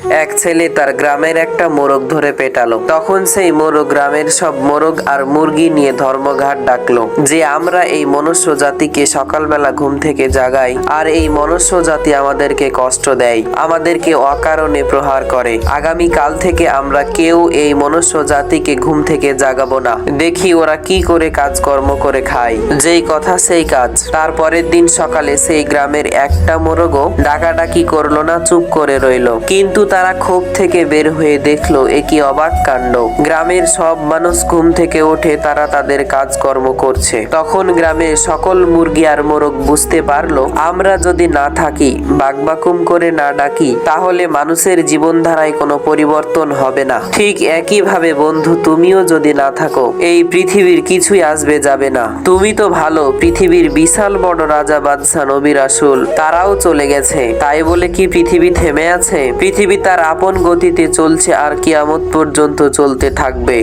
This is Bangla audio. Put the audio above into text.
এক ছেলে তার গ্রামের একটা মোরগ ধরে পেটালো। তখন সেই মোরগ গ্রামের সব মোরগ আর মুরগি নিয়ে ধর্মঘাট ডাকলো যে আমরা এই মনুষ্য জাতিকে সকালবেলা ঘুম থেকে জাগাই, আর এই মনুষ্য জাতি আমাদেরকে কষ্ট দেয়, আমাদেরকে অকারণে প্রহার করে। আগামী কাল থেকে আমরা কেউ এই মনুষ্য জাতিকে ঘুম থেকে জাগাবো না, দেখি ওরা কি করে কাজকর্ম করে খায়। যেই কথা সেই কাজ। তারপরের দিন সকালে সেই গ্রামের একটা মোরগও ডাকাডাকি করলো না, চুপ করে রইলো। কিন্তু তারা ক্ষোভ থেকে বের হয়ে দেখলো এ কি অবাক কাণ্ড। গ্রামের সব মানুষ ঘুম থেকে ওঠে, তারা তাদের কাজকর্ম করছে। তখন গ্রামের সকল মুরগি আর মোরগ বুঝতে পারলো আমরা যদি না থাকি, বাকবাকুম করে না ডাকি, তাহলে মানুষের জীবনধারায় কোনো পরিবর্তন হবে না। ঠিক একইভাবে বন্ধু, তুমিও যদি না থাকো, এই পৃথিবীর কিছুই আসবে যাবে না। তুমি তো ভালো, পৃথিবীর বিশাল বড় রাজা বাদশা নবী রাসূল তারাও চলে গেছে, তাই বলে কি পৃথিবী থেমে আছে? পৃথিবী তার আপন গতিতে চলছে আর কিয়ামত পর্যন্ত চলতে থাকবে।